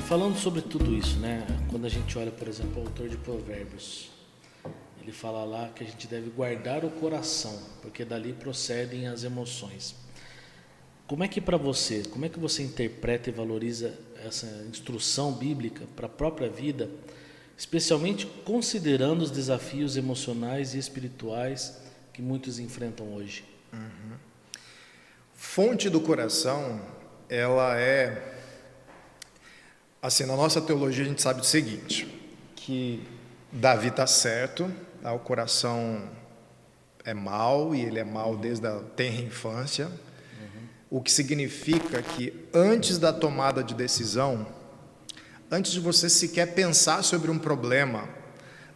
falando sobre tudo isso, né? Quando a gente olha, por exemplo, o autor de Provérbios, ele fala lá que a gente deve guardar o coração, porque dali procedem as emoções. Como é que para você, como é que você interpreta e valoriza essa instrução bíblica para a própria vida, especialmente considerando os desafios emocionais e espirituais que muitos enfrentam hoje? Fonte do coração, ela é, assim, na nossa teologia a gente sabe o seguinte, que Davi está certo, tá? O coração é mau e ele é mau desde a tenra infância, o que significa que antes da tomada de decisão, antes de você sequer pensar sobre um problema,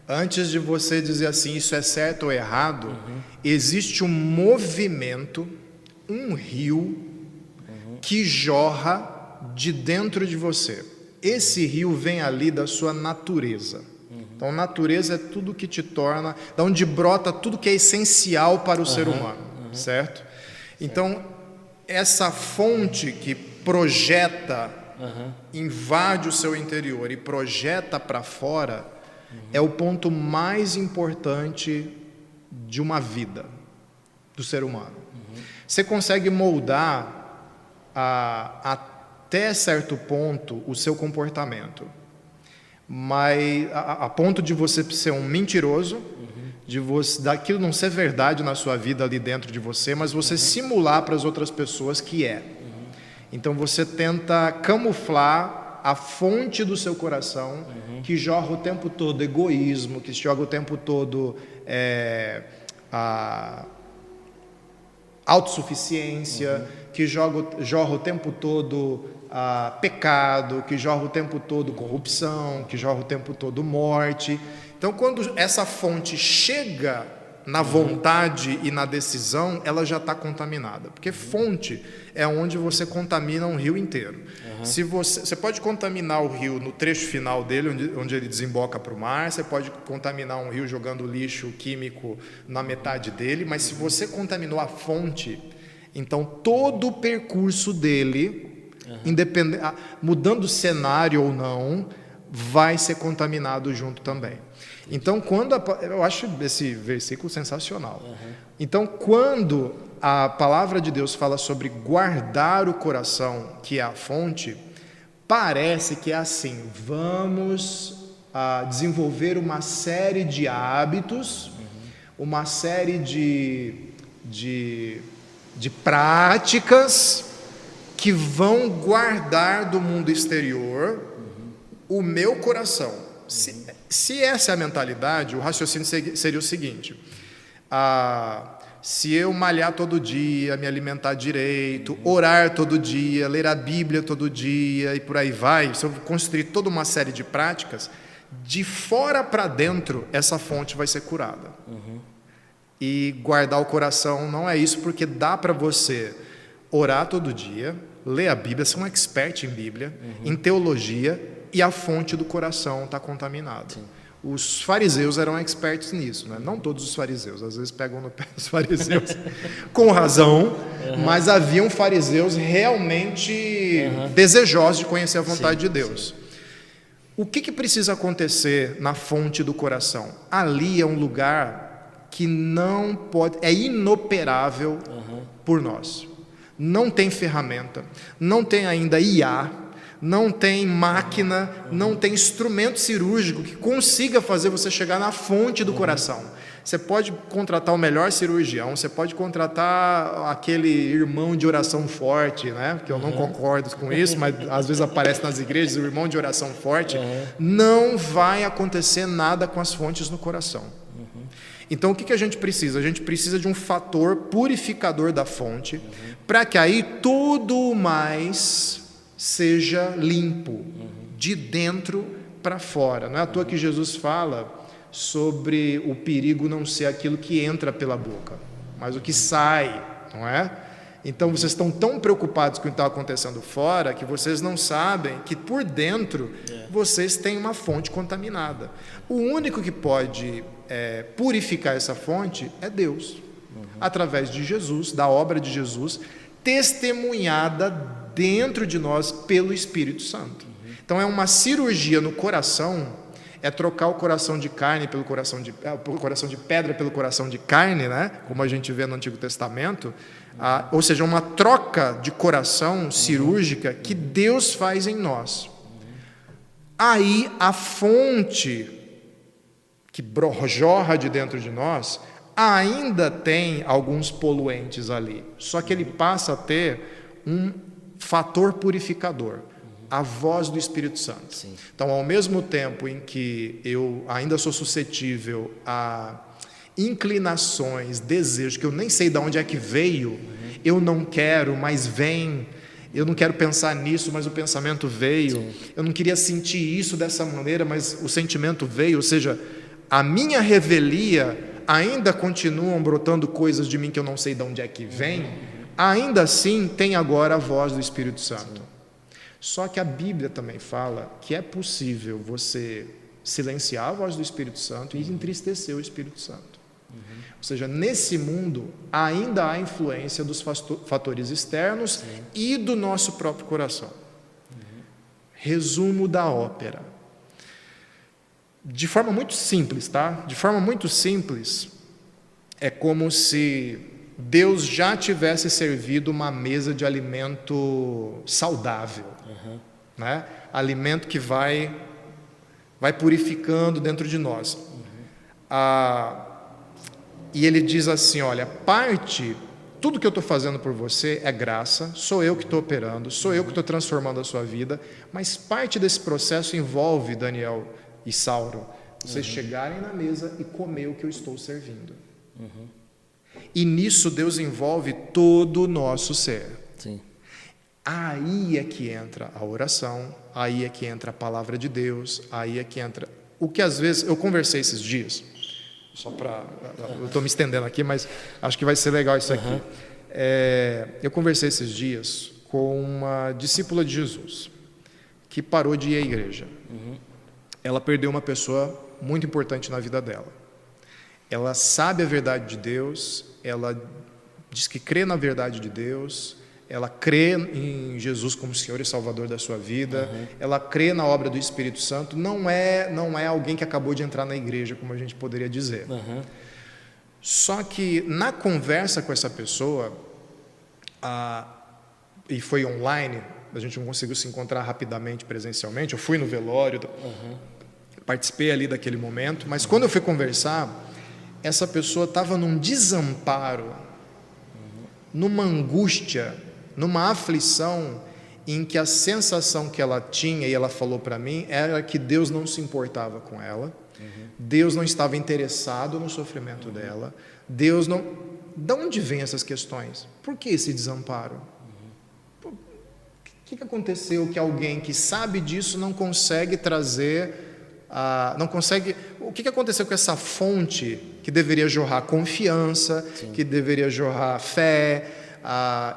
antes de você dizer assim, isso é certo ou errado, existe um movimento, um rio que jorra de dentro de você. Esse rio vem ali da sua natureza. Então, natureza é tudo que te torna, da onde brota tudo que é essencial para o ser humano, certo? Então, essa fonte que projeta, invade o seu interior e projeta para fora, é o ponto mais importante de uma vida, do ser humano. Você consegue moldar até certo ponto o seu comportamento, mas a ponto de você ser um mentiroso, de você, daquilo não ser verdade na sua vida ali dentro de você, mas você simular para as outras pessoas que é. Então você tenta camuflar a fonte do seu coração, que jorra o tempo todo egoísmo, que jorra o tempo todo a autossuficiência, que jorra o tempo todo pecado, que jorra o tempo todo corrupção, que jorra o tempo todo morte. Então, quando essa fonte chega na vontade e na decisão, ela já está contaminada. Porque fonte é onde você contamina um rio inteiro. Se você pode contaminar o rio no trecho final dele, onde ele desemboca para o mar, você pode contaminar um rio jogando lixo químico na metade dele, mas se você contaminou a fonte, então todo o percurso dele, mudando o cenário ou não, vai ser contaminado junto também. Então, eu acho esse versículo sensacional. Então, quando a palavra de Deus fala sobre guardar o coração, que é a fonte, parece que é assim, vamos desenvolver uma série de hábitos, uma série de práticas que vão guardar do mundo exterior o meu coração. Se essa é a mentalidade, o raciocínio seria o seguinte: se eu malhar todo dia, me alimentar direito, orar todo dia, ler a Bíblia todo dia e por aí vai, se eu construir toda uma série de práticas, de fora para dentro essa fonte vai ser curada. E guardar o coração não é isso, porque dá para você orar todo dia, ler a Bíblia, ser um expert em Bíblia, em teologia, e a fonte do coração está contaminada. Os fariseus eram expertos nisso, né? Não todos os fariseus, às vezes pegam no pé dos fariseus, com razão, mas haviam fariseus realmente desejosos de conhecer a vontade de Deus. O que precisa acontecer na fonte do coração? Ali é um lugar que não pode, é inoperável por nós. Não tem ferramenta, não tem ainda IA, não tem máquina, não tem instrumento cirúrgico que consiga fazer você chegar na fonte do coração. Você pode contratar o melhor cirurgião, você pode contratar aquele irmão de oração forte, né? Que eu não concordo com isso, mas às vezes aparece nas igrejas o irmão de oração forte. Não vai acontecer nada com as fontes no coração. Então o que a gente precisa? A gente precisa de um fator purificador da fonte, para que aí tudo mais seja limpo, de dentro para fora. Não é à toa que Jesus fala sobre o perigo não ser aquilo que entra pela boca, mas o que sai, não é? Então vocês estão tão preocupados com o que está acontecendo fora, que vocês não sabem que por dentro vocês têm uma fonte contaminada. O único que pode purificar essa fonte é Deus, através de Jesus, da obra de Jesus, testemunhada dentro de nós pelo Espírito Santo. Então é uma cirurgia no coração, é trocar o coração de carne pelo coração de pedra pelo coração de carne, né? Como a gente vê no Antigo Testamento, ou seja, uma troca de coração cirúrgica que Deus faz em nós. Aí a fonte que jorra de dentro de nós ainda tem alguns poluentes ali, só que ele passa a ter um fator purificador, a voz do Espírito Santo. Sim. Então, ao mesmo tempo em que eu ainda sou suscetível a inclinações, desejos, que eu nem sei de onde é que veio, eu não quero, mas vem, eu não quero pensar nisso, mas o pensamento veio, Sim. eu não queria sentir isso dessa maneira, mas o sentimento veio, ou seja, a minha revelia ainda continuam brotando coisas de mim que eu não sei de onde é que vem, ainda assim tem agora a voz do Espírito Santo. Só que a Bíblia também fala que é possível você silenciar a voz do Espírito Santo e entristecer o Espírito Santo. Ou seja, nesse mundo ainda há influência dos fatores externos e do nosso próprio coração. Resumo da ópera. De forma muito simples, tá? De forma muito simples, é como se Deus já tivesse servido uma mesa de alimento saudável, né? Alimento que vai purificando dentro de nós. E ele diz assim, olha, tudo que eu estou fazendo por você é graça, sou eu que estou operando, sou eu que estou transformando a sua vida, mas parte desse processo envolve, Daniel e Sauro, vocês chegarem na mesa e comer o que eu estou servindo. E nisso Deus envolve todo o nosso ser. Sim. Aí é que entra a oração, aí é que entra a palavra de Deus, aí é que entra... O que às vezes, eu conversei esses dias, eu estou me estendendo aqui, mas acho que vai ser legal isso aqui. Eu conversei esses dias com uma discípula de Jesus, que parou de ir à igreja. Ela perdeu uma pessoa muito importante na vida dela. Ela sabe a verdade de Deus, ela diz que crê na verdade de Deus, ela crê em Jesus como Senhor e Salvador da sua vida, ela crê na obra do Espírito Santo, não é alguém que acabou de entrar na igreja, como a gente poderia dizer. Só que na conversa com essa pessoa, e foi online, a gente não conseguiu se encontrar rapidamente presencialmente, eu fui no velório, participei ali daquele momento, mas quando eu fui conversar, essa pessoa estava num desamparo, numa angústia, numa aflição, em que a sensação que ela tinha, e ela falou para mim, era que Deus não se importava com ela, Deus não estava interessado no sofrimento dela, Deus não... De onde vêm essas questões? Por que esse desamparo? O que aconteceu que alguém que sabe disso não consegue trazer... O que aconteceu com essa fonte que deveria jorrar confiança, que deveria jorrar fé,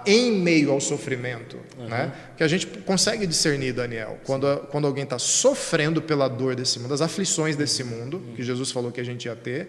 em meio ao sofrimento, né? Que a gente consegue discernir, Daniel, quando alguém está sofrendo pela dor desse mundo, as aflições desse mundo, que Jesus falou que a gente ia ter,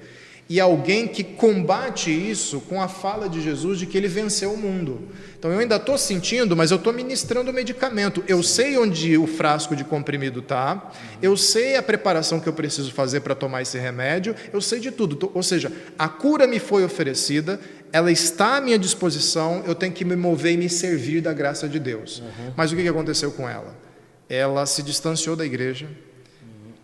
e alguém que combate isso com a fala de Jesus de que ele venceu o mundo. Então eu ainda estou sentindo, mas eu estou ministrando o medicamento, eu sei onde o frasco de comprimido está, eu sei a preparação que eu preciso fazer para tomar esse remédio, eu sei de tudo, ou seja, a cura me foi oferecida, ela está à minha disposição, eu tenho que me mover e me servir da graça de Deus. Mas o que aconteceu com ela? Ela se distanciou da igreja,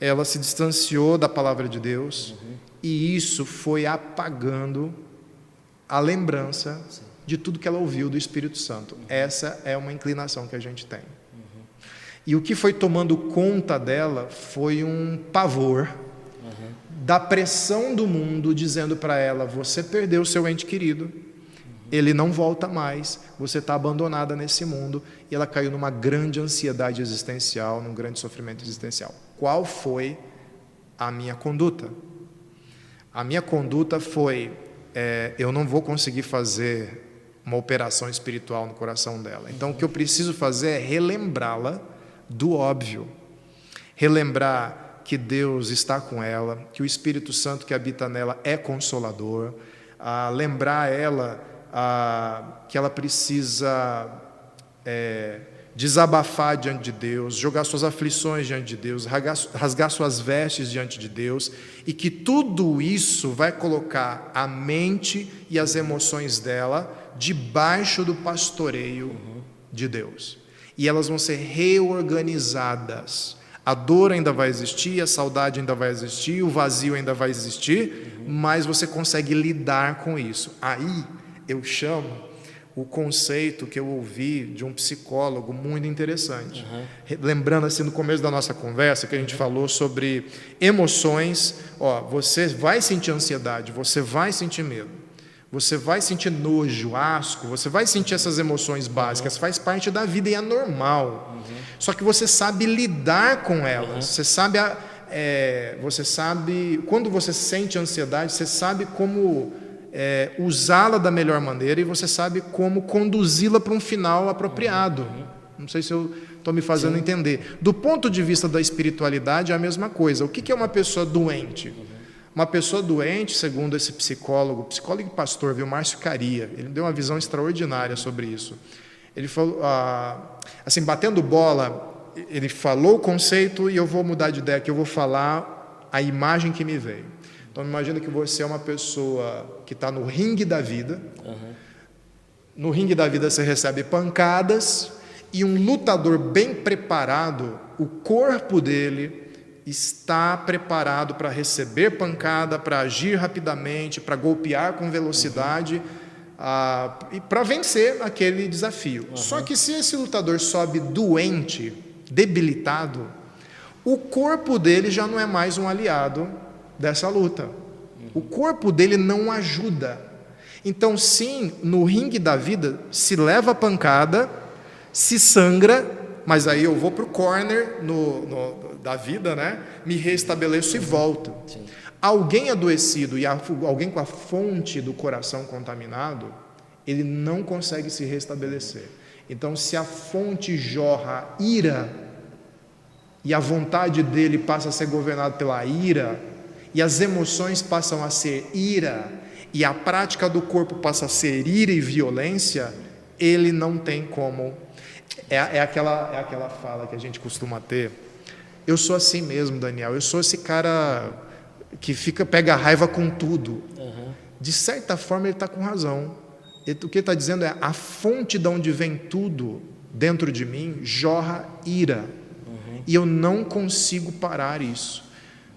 ela se distanciou da palavra de Deus, e isso foi apagando a lembrança de tudo que ela ouviu do Espírito Santo. Essa é uma inclinação que a gente tem. E o que foi tomando conta dela foi um pavor da pressão do mundo, dizendo para ela, você perdeu o seu ente querido, ele não volta mais, você está abandonada nesse mundo, e ela caiu numa grande ansiedade existencial, num grande sofrimento existencial. Qual foi a minha conduta? A minha conduta foi, eu não vou conseguir fazer uma operação espiritual no coração dela. Então, o que eu preciso fazer é relembrá-la do óbvio. Relembrar que Deus está com ela, que o Espírito Santo que habita nela é consolador. Lembrar ela que ela precisa desabafar diante de Deus, jogar suas aflições diante de Deus, rasgar suas vestes diante de Deus, e que tudo isso vai colocar a mente e as emoções dela debaixo do pastoreio de Deus. E elas vão ser reorganizadas. A dor ainda vai existir, a saudade ainda vai existir, o vazio ainda vai existir, mas você consegue lidar com isso. Aí eu chamo o conceito que eu ouvi de um psicólogo muito interessante. Lembrando assim no começo da nossa conversa que a gente falou sobre emoções. Você vai sentir ansiedade, você vai sentir medo, você vai sentir nojo, asco, você vai sentir essas emoções básicas, faz parte da vida e é normal. Só que você sabe lidar com elas. Você sabe quando você sente ansiedade, você sabe como usá-la da melhor maneira e você sabe como conduzi-la para um final apropriado. Não sei se eu estou me fazendo entender. Do ponto de vista da espiritualidade é a mesma coisa. O que é uma pessoa doente? Uma pessoa doente, segundo esse psicólogo e pastor, Márcio Caria, ele deu uma visão extraordinária sobre isso. Ele falou, assim, batendo bola, ele falou o conceito e eu vou mudar de ideia, que eu vou falar a imagem que me veio. Então, imagina que você é uma pessoa que está no ringue da vida. No ringue da vida você recebe pancadas e um lutador bem preparado, o corpo dele está preparado para receber pancada, para agir rapidamente, para golpear com velocidade, e para vencer aquele desafio. Só que se esse lutador sobe doente, debilitado, o corpo dele já não é mais um aliado dessa luta. O corpo dele não ajuda. Então, sim, no ringue da vida se leva pancada, se sangra, mas aí eu vou para o corner da vida, né? Me restabeleço e volto. Sim. Alguém adoecido e alguém com a fonte do coração contaminado, ele não consegue se restabelecer. Então, se a fonte jorra ira e a vontade dele passa a ser governada pela ira, e as emoções passam a ser ira, e a prática do corpo passa a ser ira e violência, ele não tem como. É aquela fala que a gente costuma ter. Eu sou assim mesmo, Daniel. Eu sou esse cara que pega raiva com tudo. De certa forma, ele está com razão. O que ele está dizendo é: a fonte de onde vem tudo dentro de mim jorra ira. E eu não consigo parar isso.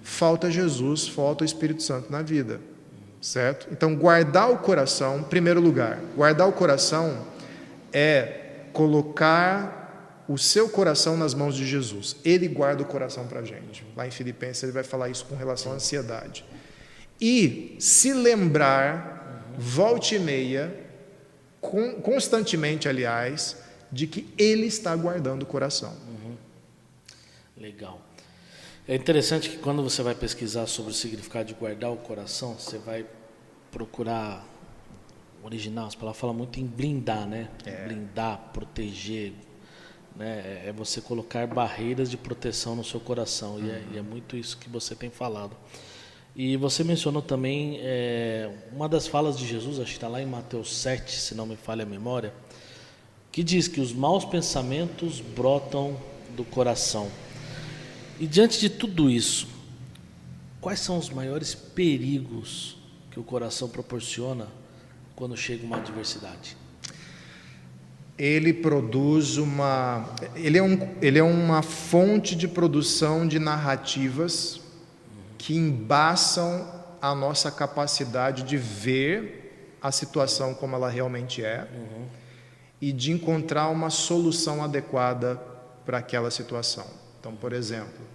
Falta Jesus, falta o Espírito Santo na vida. Certo? Então, guardar o coração, em primeiro lugar, guardar o coração é colocar o seu coração nas mãos de Jesus. Ele guarda o coração para a gente. Lá em Filipenses ele vai falar isso com relação à ansiedade. E se lembrar, volte e meia, constantemente, aliás, de que Ele está guardando o coração. Legal. É interessante que quando você vai pesquisar sobre o significado de guardar o coração, você vai procurar original, as palavras falam muito em blindar, né? Blindar, proteger, né? É você colocar barreiras de proteção no seu coração, e é muito isso que você tem falado. E você mencionou também uma das falas de Jesus, acho que está lá em Mateus 7, se não me falha a memória, que diz que os maus pensamentos brotam do coração. E diante de tudo isso, quais são os maiores perigos que o coração proporciona quando chega uma adversidade? Ele produz ele é uma fonte de produção de narrativas que embaçam a nossa capacidade de ver a situação como ela realmente é, e de encontrar uma solução adequada para aquela situação. Então, por exemplo,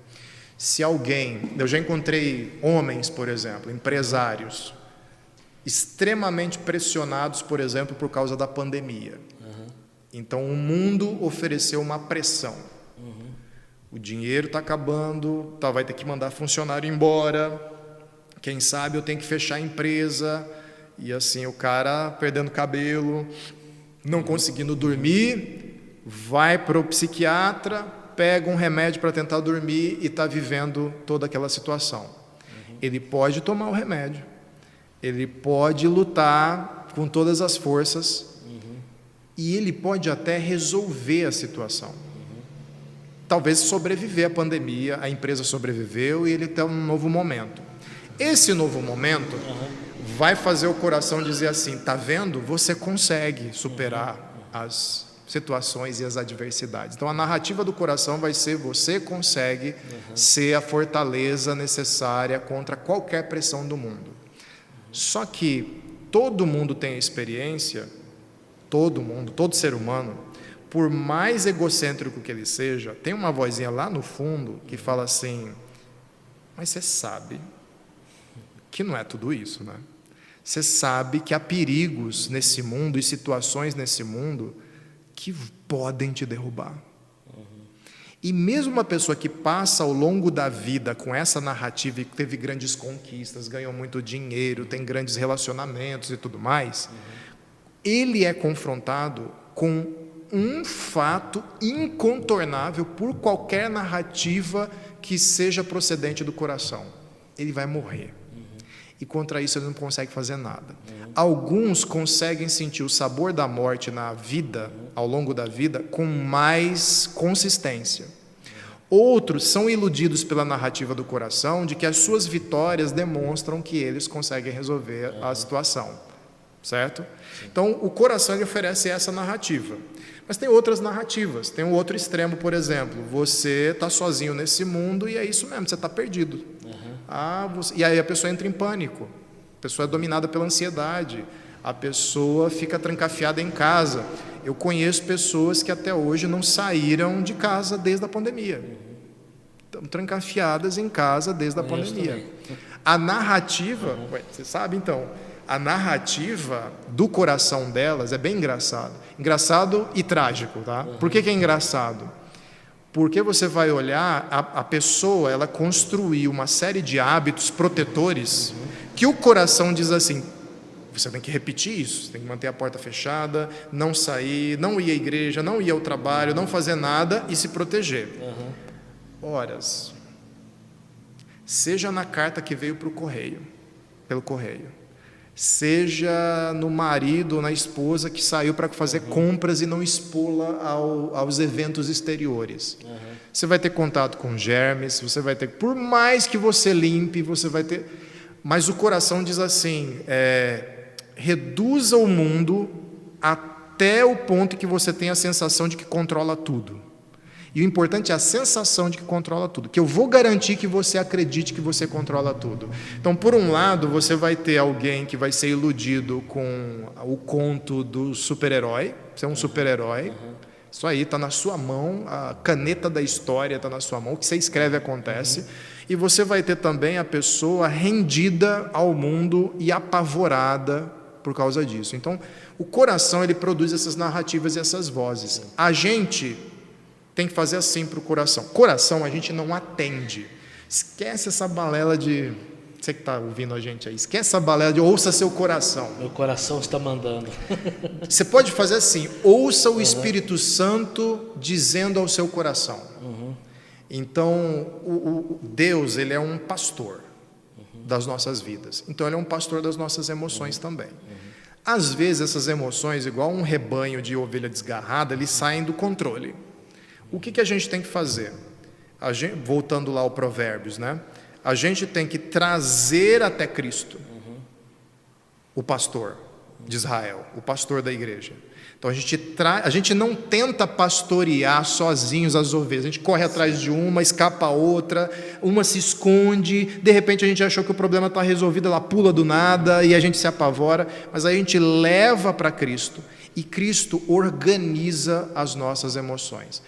eu já encontrei homens, por exemplo, empresários, extremamente pressionados, por exemplo, por causa da pandemia. Então, o mundo ofereceu uma pressão. O dinheiro está acabando, vai ter que mandar funcionário embora, quem sabe eu tenho que fechar a empresa, e assim, o cara perdendo cabelo, não conseguindo dormir, vai para o psiquiatra, pega um remédio para tentar dormir e está vivendo toda aquela situação. Ele pode tomar o remédio, ele pode lutar com todas as forças, e ele pode até resolver a situação. Talvez sobreviver à pandemia, a empresa sobreviveu e ele está num novo momento. Esse novo momento vai fazer o coração dizer assim, tá vendo? Você consegue superar as situações e as adversidades. Então a narrativa do coração vai ser, você consegue ser a fortaleza necessária contra qualquer pressão do mundo. Só que todo mundo tem a experiência, todo mundo, todo ser humano, por mais egocêntrico que ele seja, tem uma vozinha lá no fundo que fala assim, mas você sabe que não é tudo isso, né? Você sabe que há perigos nesse mundo e situações nesse mundo que podem te derrubar. E mesmo uma pessoa que passa ao longo da vida com essa narrativa e teve grandes conquistas, ganhou muito dinheiro, tem grandes relacionamentos e tudo mais, ele é confrontado com um fato incontornável por qualquer narrativa que seja procedente do coração. Ele vai morrer. E contra isso ele não consegue fazer nada. Alguns conseguem sentir o sabor da morte na vida, ao longo da vida, com mais consistência. Outros são iludidos pela narrativa do coração de que as suas vitórias demonstram que eles conseguem resolver a situação. Certo? Então, o coração ele oferece essa narrativa. Mas tem outras narrativas. Tem um outro extremo, por exemplo. Você está sozinho nesse mundo e é isso mesmo, você está perdido. E aí a pessoa entra em pânico. A pessoa é dominada pela ansiedade. A pessoa fica trancafiada em casa. Eu conheço pessoas que até hoje não saíram de casa desde a pandemia. Estão trancafiadas em casa desde a pandemia. A narrativa, você sabe então, a narrativa do coração delas é bem engraçado. Engraçado e trágico, tá? Por que é engraçado? Porque você vai olhar, a pessoa, ela construiu uma série de hábitos protetores que o coração diz assim, você tem que repetir isso, você tem que manter a porta fechada, não sair, não ir à igreja, não ir ao trabalho, não fazer nada e se proteger. Horas, seja na carta que veio pelo correio, seja no marido ou na esposa que saiu para fazer compras e não expô-la aos eventos exteriores. Você vai ter contato com germes, você vai ter, por mais que você limpe, você vai ter, mas o coração diz assim, reduza o mundo até o ponto que você tem a sensação de que controla tudo. E o importante é a sensação de que controla tudo, que eu vou garantir que você acredite que você controla tudo. Então, por um lado, você vai ter alguém que vai ser iludido com o conto do super-herói, você é um super-herói, isso aí está na sua mão, a caneta da história está na sua mão, o que você escreve acontece, e você vai ter também a pessoa rendida ao mundo e apavorada por causa disso. Então, o coração ele produz essas narrativas e essas vozes. A gente tem que fazer assim para o coração. Coração a gente não atende. Esquece essa balela de... Você que está ouvindo a gente aí, esquece essa balela de ouça seu coração. Meu coração está mandando. Você pode fazer assim, ouça o Espírito Santo dizendo ao seu coração. Então, o Deus, ele é um pastor das nossas vidas. Então, ele é um pastor das nossas emoções também. Às vezes, essas emoções, igual um rebanho de ovelha desgarrada, eles saem do controle. O que a gente tem que fazer? Voltando lá ao Provérbios, né? A gente tem que trazer até Cristo o pastor de Israel, o pastor da igreja. Então a gente não tenta pastorear sozinhos as ovelhas, a gente corre atrás de uma, escapa a outra, uma se esconde, de repente a gente achou que o problema está resolvido, ela pula do nada e a gente se apavora, mas aí a gente leva para Cristo e Cristo organiza as nossas emoções.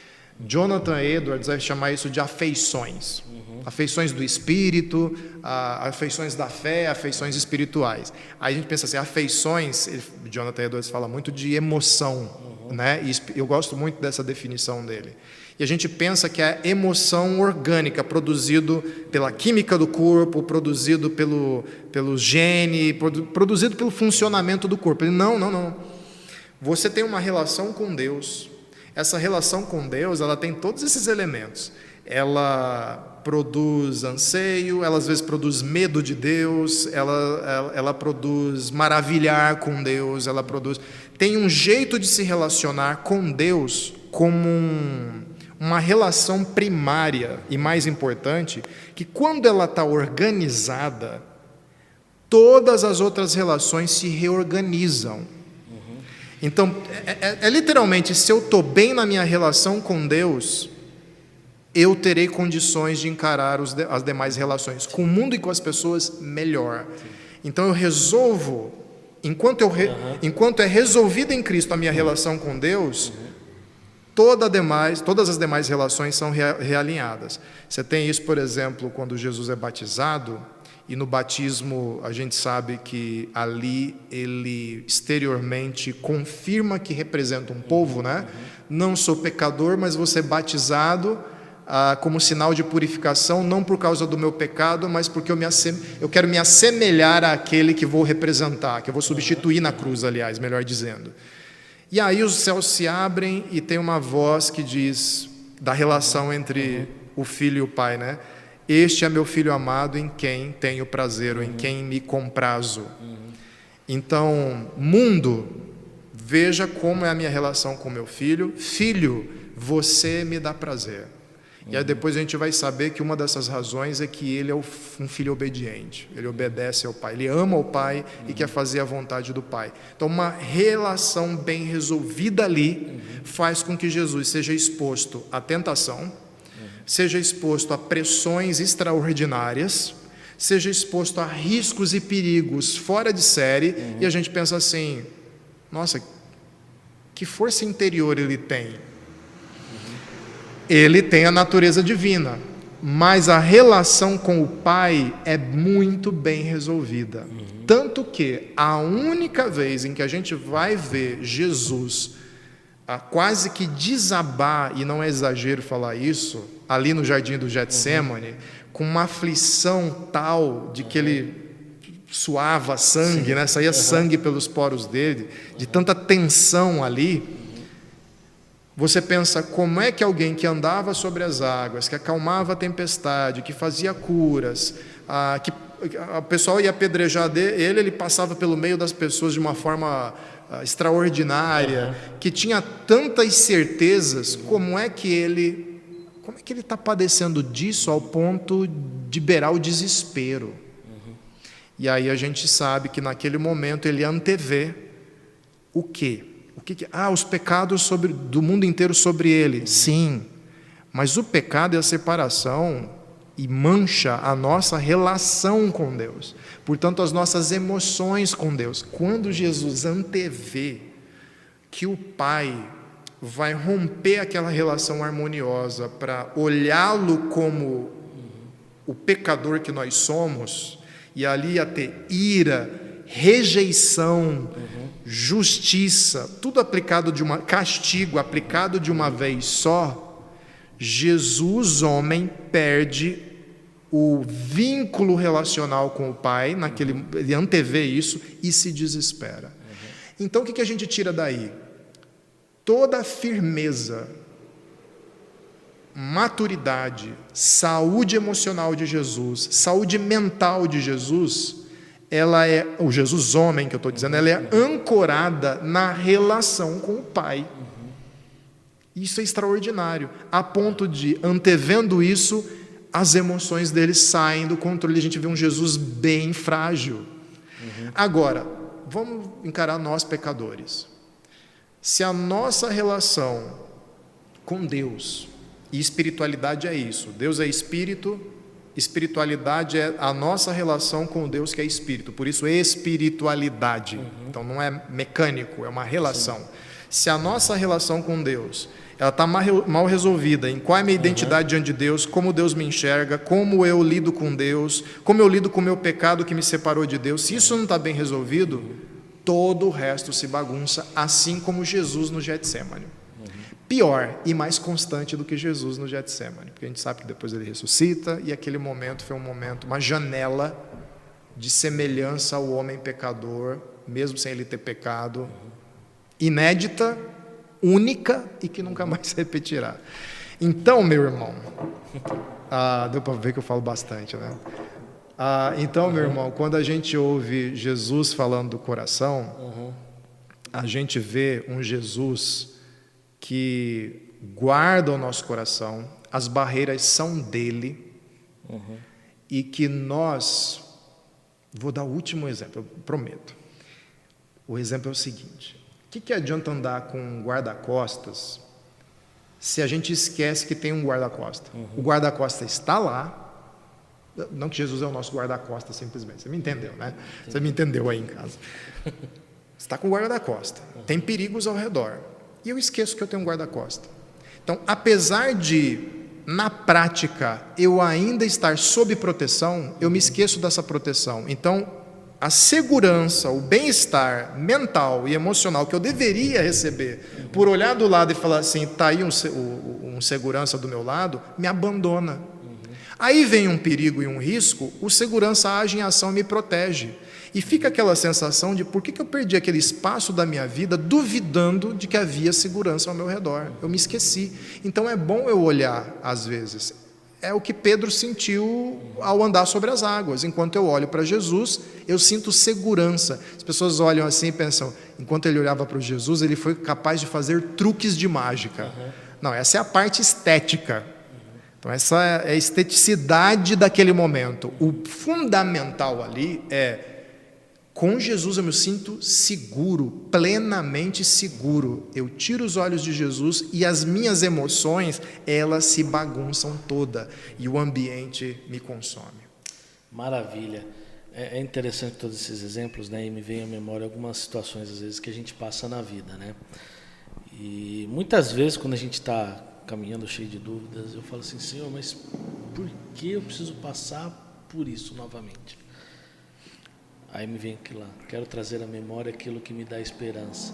Jonathan Edwards vai chamar isso de afeições. Afeições do espírito, afeições da fé, afeições espirituais. Aí a gente pensa assim, afeições, Jonathan Edwards fala muito de emoção, né? E eu gosto muito dessa definição dele. E a gente pensa que é emoção orgânica, produzido pela química do corpo, produzido pelo gene, produzido pelo funcionamento do corpo. Ele, não. Você tem uma relação com Deus. Essa relação com Deus, ela tem todos esses elementos. ela produz anseio, ela às vezes produz medo de Deus, ela produz maravilhar com Deus, ela produz... Tem um jeito de se relacionar com Deus como uma relação primária e mais importante, que quando ela está organizada, todas as outras relações se reorganizam. Então, literalmente, se eu estou bem na minha relação com Deus, eu terei condições de encarar as demais relações, com o mundo e com as pessoas, melhor. Então, eu resolvo, enquanto é resolvida em Cristo a minha relação com Deus, todas as demais relações são realinhadas. Você tem isso, por exemplo, quando Jesus é batizado, e no batismo a gente sabe que ali ele exteriormente confirma que representa um povo, né? Não sou pecador, mas vou ser batizado como sinal de purificação, não por causa do meu pecado, mas porque eu quero me assemelhar àquele que vou representar, que eu vou substituir na cruz, aliás, melhor dizendo. E aí os céus se abrem e tem uma voz que diz da relação entre o filho e o pai, né? Este é meu filho amado em quem tenho prazer, ou em quem me comprazo. Então, mundo, veja como é a minha relação com meu filho. Filho, você me dá prazer. E aí depois a gente vai saber que uma dessas razões é que ele é um filho obediente. Ele obedece ao pai, ele ama o pai e quer fazer a vontade do pai. Então uma relação bem resolvida ali faz com que Jesus seja exposto à tentação, seja exposto a pressões extraordinárias, seja exposto a riscos e perigos fora de série, e a gente pensa assim, nossa, que força interior ele tem. Ele tem a natureza divina, mas a relação com o Pai é muito bem resolvida. Tanto que a única vez em que a gente vai ver Jesus quase que desabar, e não é exagero falar isso, ali no jardim do Getsêmani, com uma aflição tal de que ele suava sangue, né? Saía sangue pelos poros dele, de tanta tensão ali. Você pensa, como é que alguém que andava sobre as águas, que acalmava a tempestade, que fazia curas, que o pessoal ia apedrejar ele passava pelo meio das pessoas de uma forma extraordinária, que tinha tantas certezas, como é que ele está padecendo disso ao ponto de beirar o desespero? E aí a gente sabe que naquele momento ele antevê o quê? Os pecados do mundo inteiro sobre ele. Sim, mas o pecado é a separação e mancha a nossa relação com Deus. Portanto, as nossas emoções com Deus. Quando Jesus antevê que o Pai vai romper aquela relação harmoniosa para olhá-lo como o pecador que nós somos, e ali ia ter ira, rejeição, justiça, tudo aplicado castigo aplicado de uma vez só, Jesus, homem, perde o vínculo relacional com o Pai, ele antevê isso e se desespera. Então o que a gente tira daí? Toda a firmeza, maturidade, saúde emocional de Jesus, saúde mental de Jesus, o Jesus homem que eu estou dizendo, ela é ancorada na relação com o Pai. Isso é extraordinário, a ponto de, antevendo isso, as emoções dele saem do controle, a gente vê um Jesus bem frágil. Agora, vamos encarar nós pecadores. Se a nossa relação com Deus, e espiritualidade é isso, Deus é espírito, espiritualidade é a nossa relação com Deus que é espírito, por isso espiritualidade. Então não é mecânico, é uma relação. Se a nossa relação com Deus ela está mal resolvida, em qual é a minha identidade diante de Deus, como Deus me enxerga, como eu lido com Deus, como eu lido com o meu pecado que me separou de Deus, se isso não está bem resolvido, todo o resto se bagunça, assim como Jesus no Getsêmani. Pior e mais constante do que Jesus no Getsêmani, porque a gente sabe que depois ele ressuscita, e aquele momento foi um momento, uma janela de semelhança ao homem pecador, mesmo sem ele ter pecado, inédita, única e que nunca mais se repetirá. Então, meu irmão, deu para ver que eu falo bastante, né? Então, meu irmão, quando a gente ouve Jesus falando do coração, a gente vê um Jesus que guarda o nosso coração, as barreiras são dele, e que nós, vou dar o último exemplo, eu prometo. O exemplo é o seguinte: o que adianta andar com um guarda-costas se a gente esquece que tem um guarda-costas? O guarda-costas está lá, não que Jesus é o nosso guarda-costas simplesmente, você me entendeu, né? Você me entendeu aí em casa. Você está com o guarda-costas, tem perigos ao redor, e eu esqueço que eu tenho um guarda-costas. Então, apesar de, na prática, eu ainda estar sob proteção, eu me esqueço dessa proteção. Então, a segurança, o bem-estar mental e emocional que eu deveria receber, por olhar do lado e falar assim, está aí um segurança do meu lado, me abandona. Aí vem um perigo e um risco, o segurança age em ação e me protege. E fica aquela sensação de por que eu perdi aquele espaço da minha vida duvidando de que havia segurança ao meu redor. Eu me esqueci. Então é bom eu olhar, às vezes. É o que Pedro sentiu ao andar sobre as águas. Enquanto eu olho para Jesus, eu sinto segurança. As pessoas olham assim e pensam, enquanto ele olhava para Jesus, ele foi capaz de fazer truques de mágica. Não, essa é a parte estética. Então essa é a esteticidade daquele momento. O fundamental ali é, com Jesus eu me sinto seguro, plenamente seguro. Eu tiro os olhos de Jesus e as minhas emoções, elas se bagunçam toda e o ambiente me consome. Maravilha. É interessante todos esses exemplos, né? E me vem à memória algumas situações, às vezes, que a gente passa na vida, né? E muitas vezes, quando a gente está caminhando cheio de dúvidas, eu falo assim, Senhor, mas por que eu preciso passar por isso novamente? Aí me vem aquilo lá, quero trazer à memória aquilo que me dá esperança.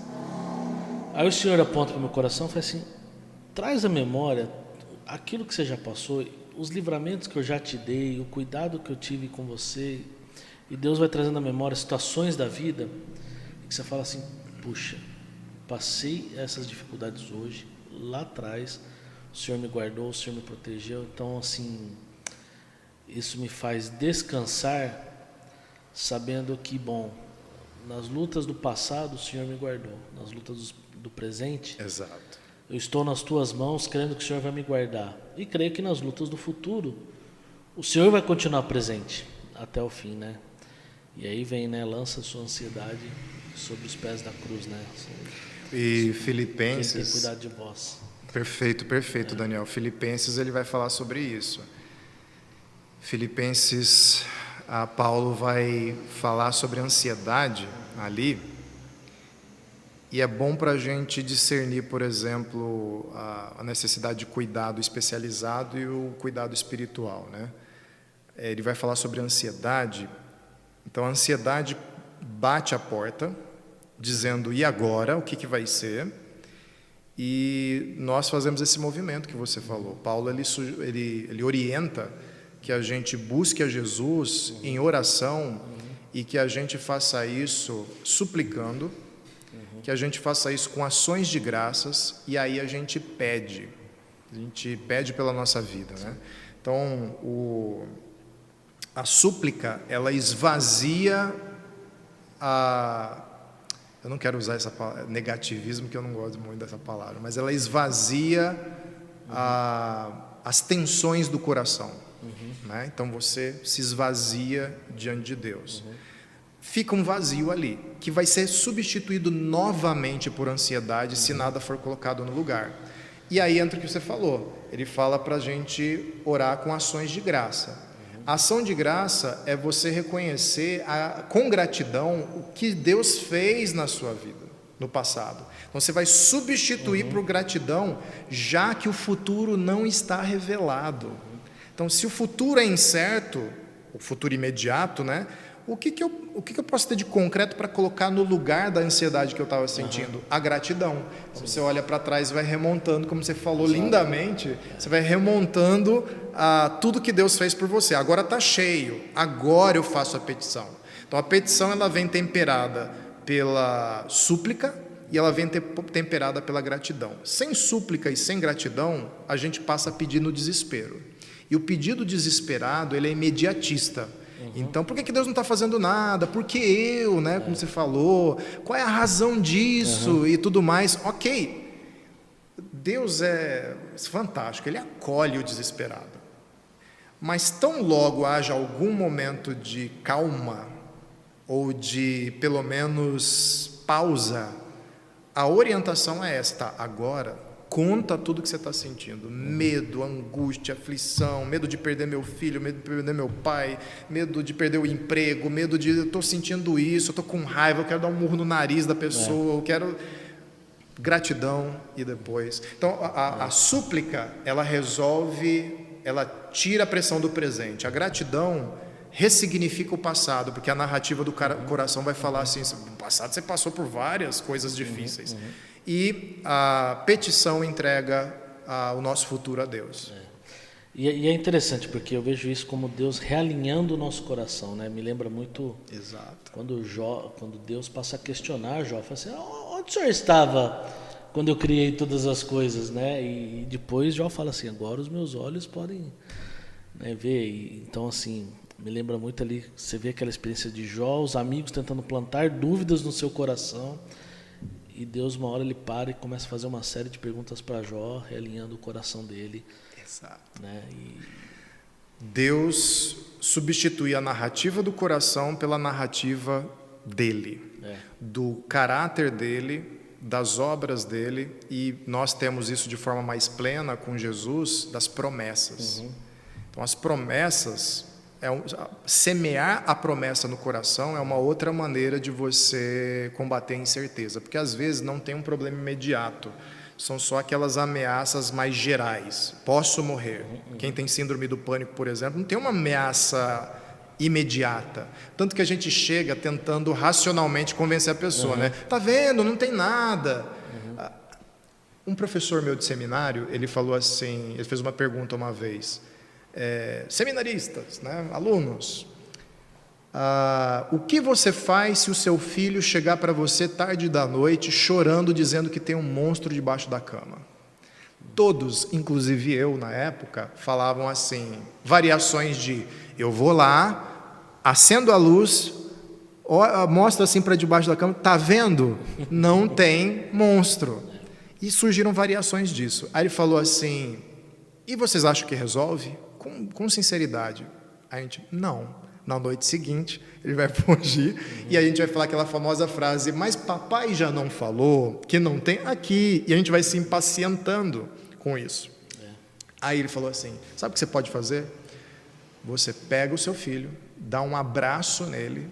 Aí o Senhor aponta para o meu coração e fala assim, traz à memória aquilo que você já passou, os livramentos que eu já te dei, o cuidado que eu tive com você, e Deus vai trazendo à memória situações da vida, que você fala assim, puxa, passei essas dificuldades hoje, lá atrás, o Senhor me guardou, o Senhor me protegeu, então assim, isso me faz descansar, sabendo que, bom, nas lutas do passado o Senhor me guardou, nas lutas do presente, Exato. eu estou nas tuas mãos, crendo que o Senhor vai me guardar, e creio que nas lutas do futuro o Senhor vai continuar presente até o fim, né? E aí vem, né, lança sua ansiedade sobre os pés da cruz, né? E Filipenses, quem tem cuidado de vós. Perfeito, Daniel. Filipenses, ele vai falar sobre isso. Filipenses, Paulo vai falar sobre ansiedade ali, e é bom para a gente discernir, por exemplo, a necessidade de cuidado especializado e o cuidado espiritual, né? Ele vai falar sobre ansiedade. Então, a ansiedade bate a porta, dizendo, e agora? O que vai ser? E nós fazemos esse movimento que você falou. Paulo, ele orienta que a gente busque a Jesus em oração e que a gente faça isso suplicando, que a gente faça isso com ações de graças, e aí a gente pede pela nossa vida, né? Então, a súplica, ela esvazia eu não quero usar essa palavra, negativismo, que eu não gosto muito dessa palavra, mas ela esvazia as tensões do coração, né? Então você se esvazia diante de Deus. Fica um vazio ali, que vai ser substituído novamente por ansiedade se nada for colocado no lugar. E aí entra o que você falou, ele fala para a gente orar com ações de graça. A ação de graça é você reconhecer com gratidão o que Deus fez na sua vida, no passado. Então você vai substituir por gratidão, já que o futuro não está revelado. Então, se o futuro é incerto, o futuro imediato, né? O que eu posso ter de concreto para colocar no lugar da ansiedade que eu estava sentindo? A gratidão. Então, você olha para trás e vai remontando, como você falou lindamente, você vai remontando tudo que Deus fez por você. Agora está cheio, agora eu faço a petição. Então a petição, ela vem temperada pela súplica, e ela vem temperada pela gratidão. Sem súplica e sem gratidão, a gente passa a pedir no desespero. E o pedido desesperado, ele é imediatista. Então, por que Deus não está fazendo nada? Por que eu, né? Como você falou, qual é a razão disso e tudo mais? Ok, Deus é fantástico, Ele acolhe o desesperado. Mas tão logo haja algum momento de calma, ou de, pelo menos, pausa, a orientação é esta: agora, conta tudo que você está sentindo. Medo, angústia, aflição, medo de perder meu filho, medo de perder meu pai, medo de perder o emprego, medo de, eu estou sentindo isso, eu estou com raiva, eu quero dar um murro no nariz da pessoa, eu quero... Gratidão e depois... Então, a súplica, ela resolve, ela tira a pressão do presente. A gratidão ressignifica o passado, porque a narrativa do coração vai falar assim: no passado você passou por várias coisas difíceis. E a petição entrega o nosso futuro a Deus. E é interessante, porque eu vejo isso como Deus realinhando o nosso coração, né? Me lembra muito... Exato. Quando Deus passa a questionar Jó, fala assim: onde o senhor estava quando eu criei todas as coisas, né? E depois Jó fala assim: agora os meus olhos podem, né, ver. Então, assim, me lembra muito ali, você vê aquela experiência de Jó, os amigos tentando plantar dúvidas no seu coração, e Deus, uma hora, ele para e começa a fazer uma série de perguntas para Jó, realinhando o coração dele. Exato. Né? Deus substitui a narrativa do coração pela narrativa dele, do caráter dele, das obras dele, e nós temos isso de forma mais plena com Jesus, das promessas. Então, as promessas, semear a promessa no coração é uma outra maneira de você combater a incerteza, porque às vezes não tem um problema imediato, são só aquelas ameaças mais gerais. Posso morrer. Quem tem síndrome do pânico, por exemplo, não tem uma ameaça imediata. Tanto que a gente chega tentando racionalmente convencer a pessoa, né? Tá vendo? Não tem nada. Um professor meu de seminário, ele falou assim, ele fez uma pergunta uma vez: seminaristas, né? Alunos, o que você faz se o seu filho chegar para você tarde da noite chorando, dizendo que tem um monstro debaixo da cama? Todos, inclusive eu na época, falavam assim, variações de: eu vou lá, acendo a luz, mostro assim para debaixo da cama, tá vendo? Não tem monstro. E surgiram variações disso. Aí ele falou assim: e vocês acham que resolve? Com sinceridade. Aí a gente: não. Na noite seguinte, ele vai fugir, e a gente vai falar aquela famosa frase: mas papai já não falou que não tem aqui, e a gente vai se impacientando com isso. Aí ele falou assim: sabe o que você pode fazer? Você pega o seu filho, dá um abraço nele,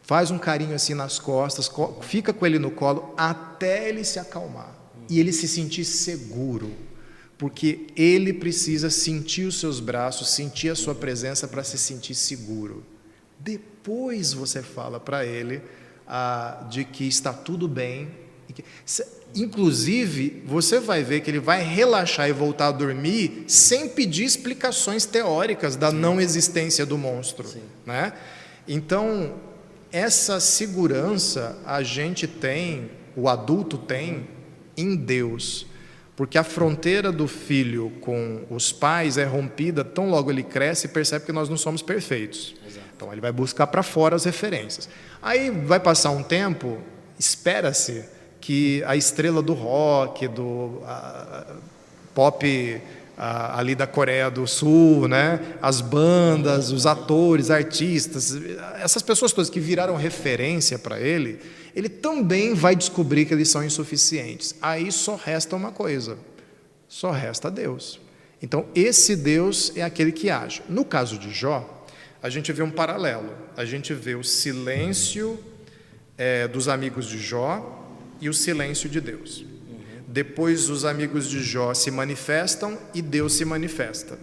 faz um carinho assim nas costas, fica com ele no colo até ele se acalmar e ele se sentir seguro, porque ele precisa sentir os seus braços, sentir a sua presença para se sentir seguro. Depois você fala para ele de que está tudo bem. Inclusive, você vai ver que ele vai relaxar e voltar a dormir sem pedir explicações teóricas da não existência do monstro, né? Então, essa segurança a gente tem, o adulto tem, em Deus. Porque a fronteira do filho com os pais é rompida tão logo ele cresce e percebe que nós não somos perfeitos. Exato. Então ele vai buscar para fora as referências. Aí vai passar um tempo, espera-se que a estrela do rock, do pop ali da Coreia do Sul, né? As bandas, os atores, artistas, essas pessoas todas que viraram referência para ele também vai descobrir que eles são insuficientes. Aí só resta uma coisa: só resta Deus. Então esse Deus é aquele que age. No caso de Jó, a gente vê um paralelo. A gente vê o silêncio dos amigos de Jó e o silêncio de Deus. Depois os amigos de Jó se manifestam e Deus se manifesta.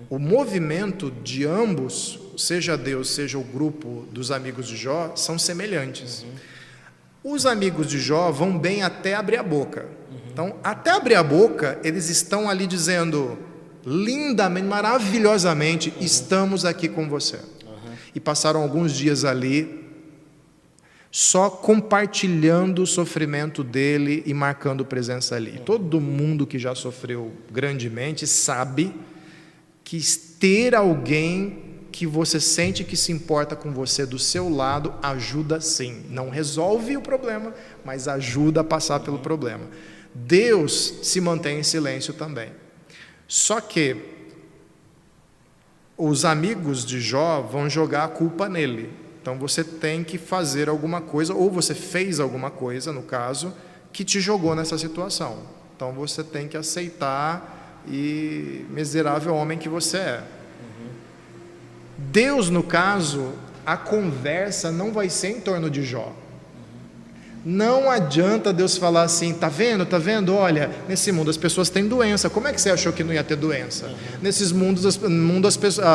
O movimento de ambos, seja Deus, seja o grupo dos amigos de Jó, são semelhantes. Os amigos de Jó vão bem até abrir a boca. Então, até abrir a boca, eles estão ali dizendo lindamente, maravilhosamente: estamos aqui com você. E passaram alguns dias ali só compartilhando o sofrimento dele e marcando presença ali. Todo mundo que já sofreu grandemente sabe que ter alguém que você sente que se importa com você do seu lado ajuda sim. Não resolve o problema, mas ajuda a passar pelo problema. Deus se mantém em silêncio também. Só que os amigos de Jó vão jogar a culpa nele. Então você tem que fazer alguma coisa, ou você fez alguma coisa, no caso, que te jogou nessa situação. Então você tem que aceitar e miserável homem que você é. Deus, no caso, a conversa não vai ser em torno de Jó. Não adianta Deus falar assim, tá vendo? Olha, nesse mundo as pessoas têm doença. Como é que você achou que não ia ter doença? Nesses mundos, as pessoas,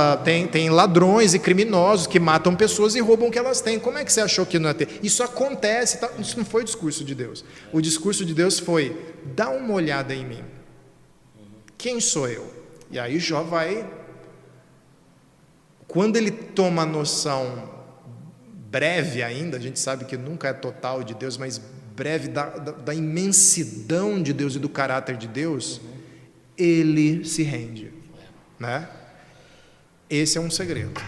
tem ladrões e criminosos que matam pessoas e roubam o que elas têm. Como é que você achou que não ia ter? Isso acontece, tá? Isso não foi o discurso de Deus. O discurso de Deus foi, dá uma olhada em mim. Quem sou eu? E aí Jó vai... Quando ele toma a noção breve ainda, a gente sabe que nunca é total de Deus, mas breve da imensidão de Deus e do caráter de Deus, ele se rende, né? Esse é um segredo.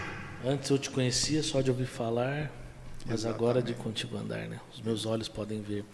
Antes eu te conhecia só de ouvir falar, mas Exatamente. agora de contigo andar, né? Os meus olhos podem ver.